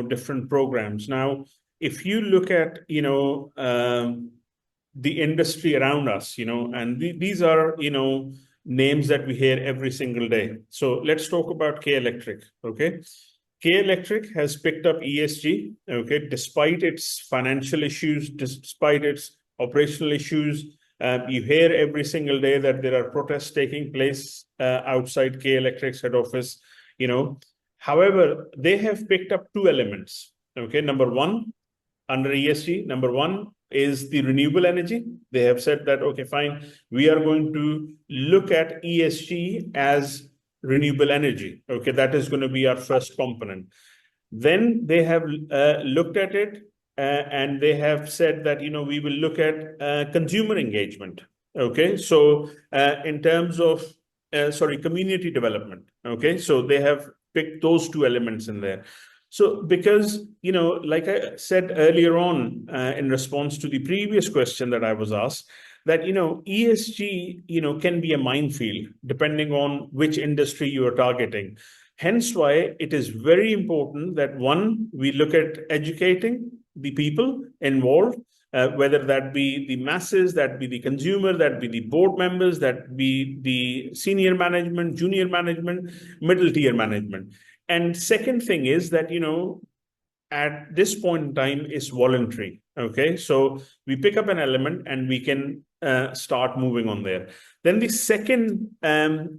different programs. Now, if you look at, the industry around us, and these are, names that we hear every single day. So let's talk about K Electric, okay? K Electric has picked up ESG, okay, despite its financial issues, despite its operational issues. You hear every single day that there are protests taking place outside K Electric's head office, However, they have picked up two elements, okay? Number one, under ESG, number one is the renewable energy. They have said that, okay, fine, we are going to look at ESG as renewable energy. Okay, that is going to be our first component. Then they have looked at it and they have said that, we will look at consumer engagement. Okay, so in terms of, community development. Okay, so they have picked those two elements in there. So because, like I said earlier on in response to the previous question that I was asked, that, ESG, can be a minefield depending on which industry you are targeting. Hence why it is very important that, one, we look at educating the people involved, whether that be the masses, that be the consumer, that be the board members, that be the senior management, junior management, middle tier management. And second thing is that, at this point in time is voluntary. Okay, so we pick up an element and we can start moving on there. Then the second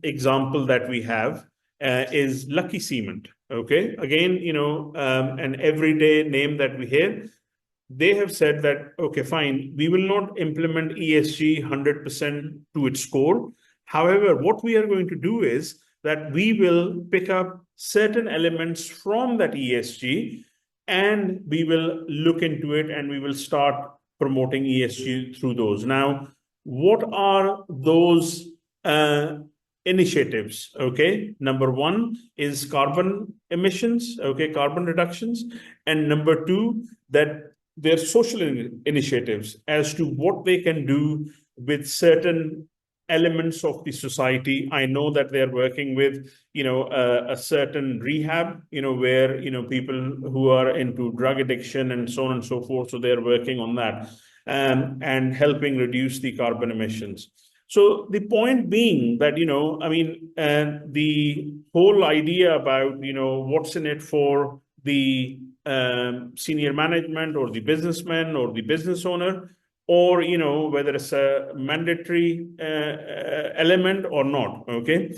example that we have is Lucky Cement. okay, again, an everyday name that we hear, they have said that, okay, fine, we will not implement ESG 100% to its core. However, what we are going to do is that we will pick up certain elements from that ESG and we will look into it and we will start promoting ESG through those. Now, what are those initiatives? Okay, number one is carbon emissions, okay, carbon reductions, and number two, that their social initiatives as to what they can do with certain elements of the society. I know that they're working with, a certain rehab, where, people who are into drug addiction and so on and so forth. So they're working on that and helping reduce the carbon emissions. So the point being that, the whole idea about, what's in it for the senior management or the businessman or the business owner, or whether it's a mandatory element or not. Okay,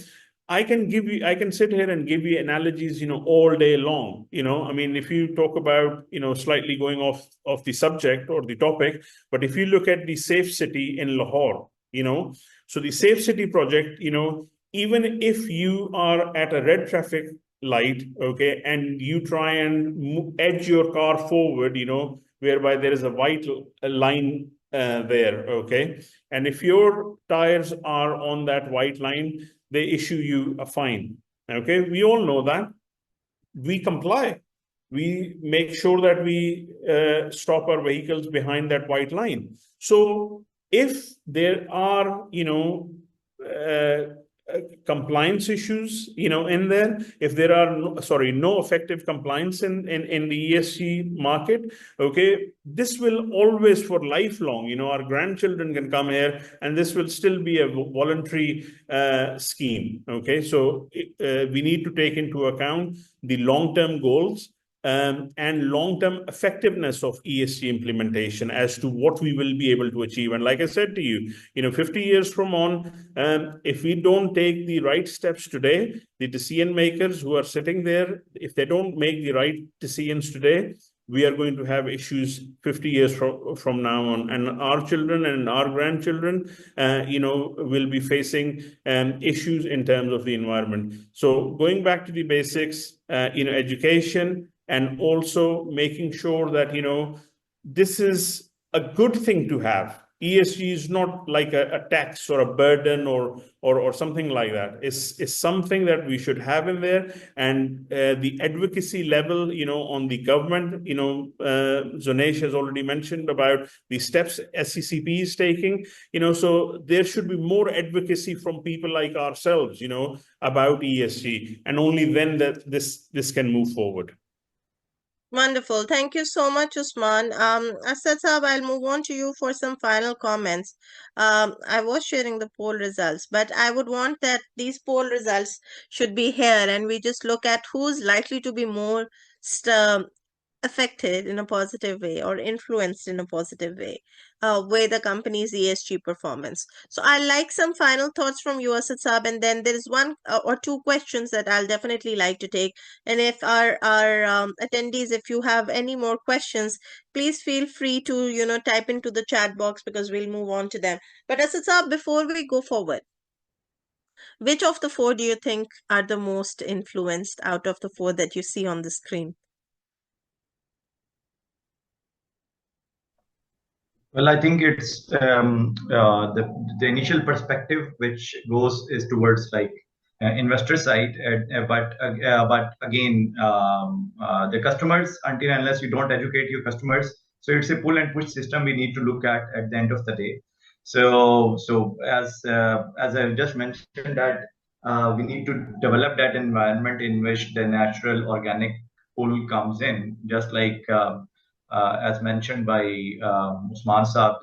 I can sit here and give you analogies, all day long. If you talk about, slightly going off the subject or the topic, but if you look at the Safe City in Lahore, so the Safe City project, even if you are at a red traffic light, okay, and you try and edge your car forward, whereby there is a white line there, okay, and if your tires are on that white line, they issue you a fine. Okay, we all know that. We comply. We make sure that we stop our vehicles behind that white line. So if there are, compliance issues, in there, if there are no effective compliance in the ESG market, okay, this will always for lifelong, our grandchildren can come here and this will still be a voluntary scheme. Okay, so we need to take into account the long-term goals and long-term effectiveness of ESG implementation as to what we will be able to achieve. And like I said to you, 50 years from on, if we don't take the right steps today, the decision makers who are sitting there, if they don't make the right decisions today, we are going to have issues 50 years from now on, and our children and our grandchildren, will be facing issues in terms of the environment. So going back to the basics, education, and also making sure that, this is a good thing to have. ESG is not like a tax or a burden or something like that. It's something that we should have in there. And the advocacy level, on the government, Zonesh has already mentioned about the steps SCCP is taking, so there should be more advocacy from people like ourselves, about ESG, and only then that this can move forward. Wonderful. Thank you so much, Usman. Asad Saab, I'll move on to you for some final comments. I was sharing the poll results, but I would want that these poll results should be here and we just look at who's likely to be more affected in a positive way or influenced in a positive way with the company's ESG performance. So I like some final thoughts from you, Asad Saab, and then there is one or two questions that I'll definitely like to take. And if our attendees, if you have any more questions, please feel free to type into the chat box because we'll move on to them. But Asad Saab, before we go forward, which of the four do you think are the most influenced out of the four that you see on the screen? Well, I think it's the initial perspective which is towards like investor side, but again, the customers, until unless you don't educate your customers, so it's a pull and push system we need to look at the end of the day. So as I just mentioned that we need to develop that environment in which the natural organic pull comes in, just like. As mentioned by Usman Saab,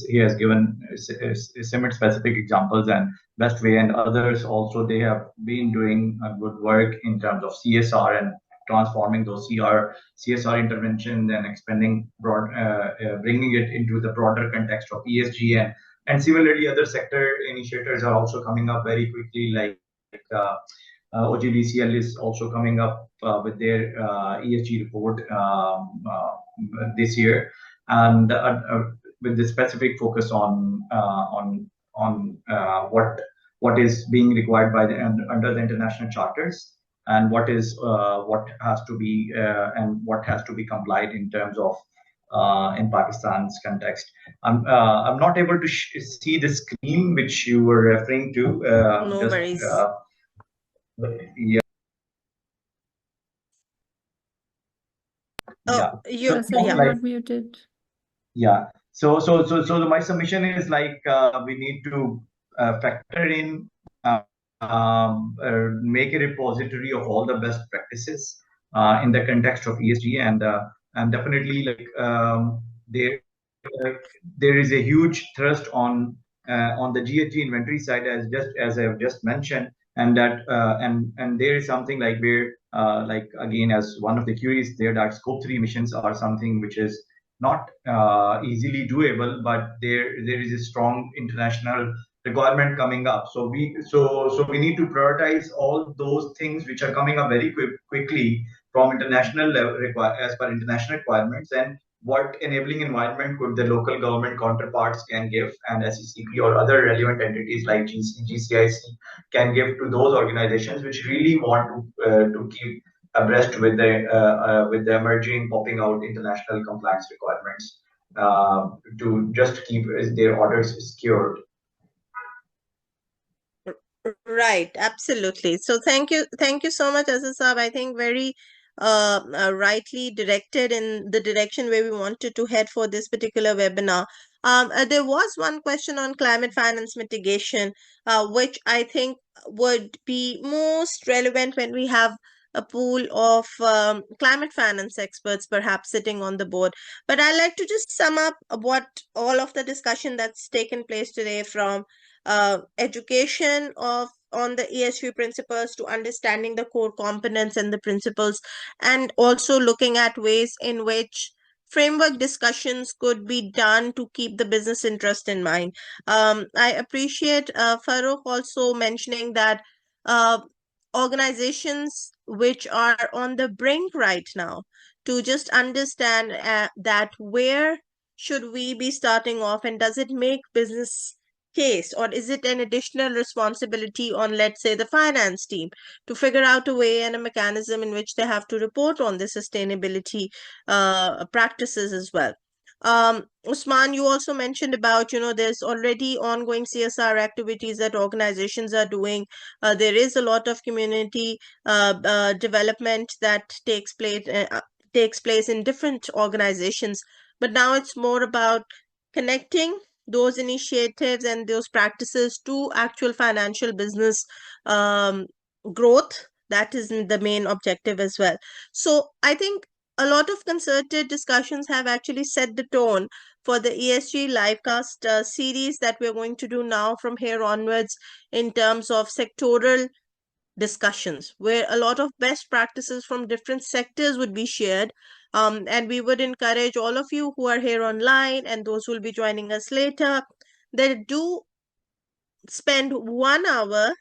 he has given cement specific examples and best way, and others also, they have been doing good work in terms of CSR and transforming those CSR interventions and expanding bringing it into the broader context of ESG, and similarly other sector initiators are also coming up very quickly, like OGBCL is also coming up with their ESG report this year, and with the specific focus on what is being required by the under the international charters, and what has to be and what has to be complied in terms of in Pakistan's context. I'm not able to see the screen which you were referring to. No worries. Yeah. Oh, Yeah. you're not muted. Yeah. So my submission is like we need to factor in, make a repository of all the best practices in the context of ESG, and definitely like there is a huge thrust on the GHG inventory side, as I've just mentioned, and that and there is something like where like again, as one of the queries there, that scope 3 emissions are something which is not easily doable, but there is a strong international requirement coming up. So we need to prioritize all those things which are coming up very quickly from international level, as per international requirements, and what enabling environment could the local government counterparts can give, and SECP or other relevant entities like GCIC can give to those organizations which really want to keep abreast with the emerging popping out international compliance requirements to just keep their orders secured. Right, absolutely. So thank you so much, Asad Saab. I think very rightly directed in the direction where we wanted to head for this particular webinar. There was one question on climate finance mitigation, which I think would be most relevant when we have a pool of climate finance experts perhaps sitting on the board. But I'd like to just sum up what all of the discussion that's taken place today, from education on the ESG principles to understanding the core components and the principles, and also looking at ways in which framework discussions could be done to keep the business interest in mind. I appreciate Farooq also mentioning that organizations which are on the brink right now, to just understand that where should we be starting off, and does it make business case, or is it an additional responsibility on, let's say, the finance team to figure out a way and a mechanism in which they have to report on the sustainability practices as well. Usman, you also mentioned about, there's already ongoing CSR activities that organizations are doing. There is a lot of community development that takes place in different organizations, but now it's more about connecting those initiatives and those practices to actual financial business growth. That is the main objective as well. So I think a lot of concerted discussions have actually set the tone for the ESG livecast series that we're going to do now from here onwards, in terms of sectoral discussions, where a lot of best practices from different sectors would be shared. And we would encourage all of you who are here online and those who will be joining us later, that do spend 1 hour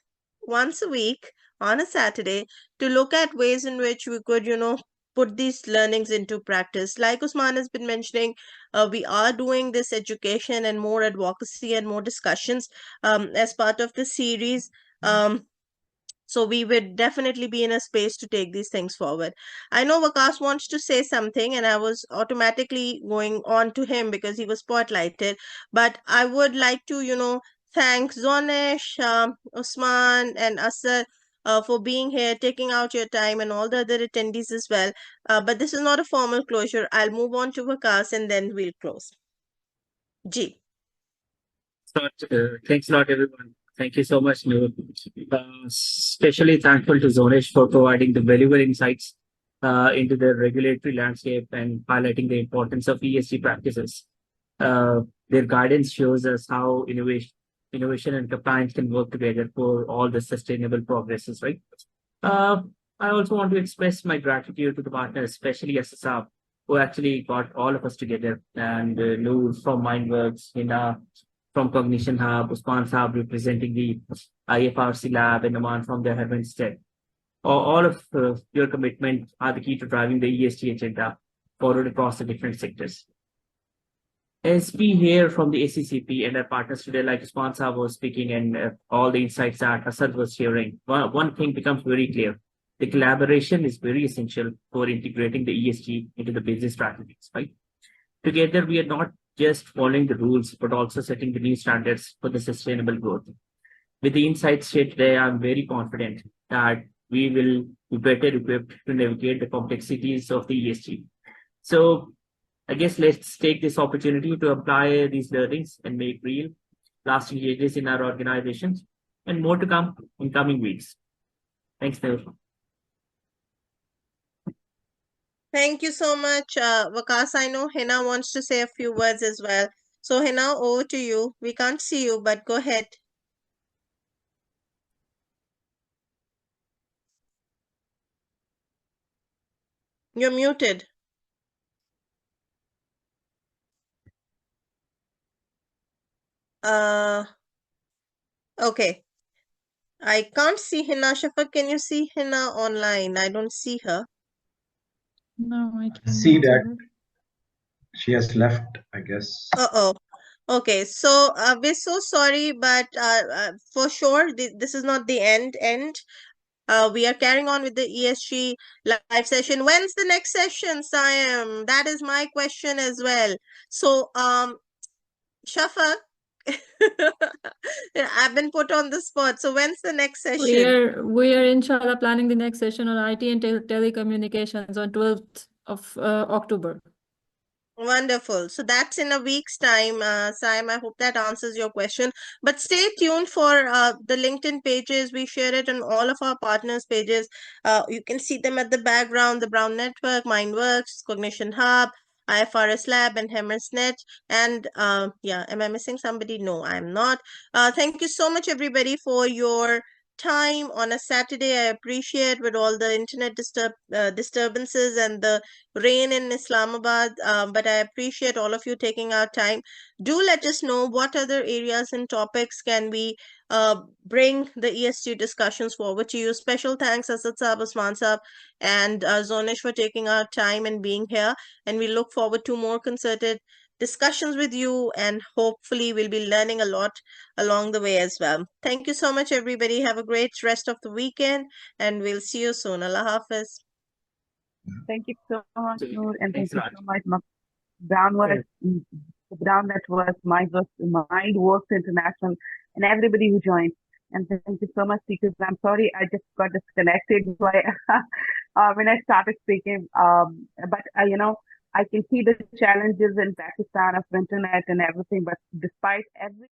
once a week on a Saturday to look at ways in which we could, put these learnings into practice. Like Usman has been mentioning, we are doing this education and more advocacy and more discussions as part of the series. So we would definitely be in a space to take these things forward. I know Vikas wants to say something, and I was automatically going on to him because he was spotlighted. But I would like to, thank Zonesh, Usman, and Asad for being here, taking out your time, and all the other attendees as well. But this is not a formal closure. I'll move on to Vikas and then we'll close. G. Thanks a lot, everyone. Thank you so much, Noor. Especially thankful to Zonesh for providing the valuable insights into the regulatory landscape and highlighting the importance of ESG practices. Their guidance shows us how innovation and compliance can work together for all the sustainable progresses, right? I also want to express my gratitude to the partners, especially Asad, who actually got all of us together, and Noor from Mindworks, Hina from Cognition Hub, Usman Saab representing the IFRSLab, and Aman from the Hermes. all of your commitment are the key to driving the ESG agenda forward across the different sectors. As we hear from the ACCP and our partners today, like Usman Saab was speaking and all the insights that Asad was sharing, one thing becomes very clear. The collaboration is very essential for integrating the ESG into the business strategies, right? Together, we are not just following the rules, but also setting the new standards for the sustainable growth. With the insights shared today, I'm very confident that we will be better equipped to navigate the complexities of the ESG. So I guess let's take this opportunity to apply these learnings and make real, lasting changes in our organizations, and more to come in coming weeks. Thanks, Neil. Thank you so much, Vakas. I know Hina wants to say a few words as well. So Hina, over to you. We can't see you, but go ahead. You're muted. Okay. I can't see Hina. Shafaq, can you see Hina online? I don't see her. No, I can't See that either. she has left, I guess. Uh-oh. Okay, so we're so sorry, but for sure, this is not the end. We are carrying on with the ESG live session. When's the next session, Siam? That is my question as well. So, Shafaq, I've been put on the spot. So when's the next session? We are inshallah planning the next session on IT and telecommunications on 12th of October. Wonderful. So that's in a week's time, Saim. I hope that answers your question. But stay tuned for the LinkedIn pages. We share it on all of our partners' pages. You can see them at the background, the Brown Network, MindWorks, Cognition Hub, IFRSLab, and HermesNet. And yeah, am I missing somebody? No, I'm not. Thank you so much, everybody, for your time on a Saturday. I appreciate with all the internet disturbances and the rain in Islamabad, but I appreciate all of you taking our time. Do let us know what other areas and topics can we bring the ESG discussions forward to you. Special thanks, Asad Saab, Usman Saab, and Zonesh for taking our time and being here. And we look forward to more concerted discussions with you, and hopefully we'll be learning a lot along the way as well. Thank you so much, everybody. Have a great rest of the weekend, and we'll see you soon. Allah Hafiz. Thank you so much, Noor, and Thanks thank a you lot. so much, Brown Network, MindWorks International, and everybody who joined. And thank you so much, because I'm sorry I just got disconnected when I started speaking. But you know, I can see the challenges in Pakistan of internet and everything. But despite every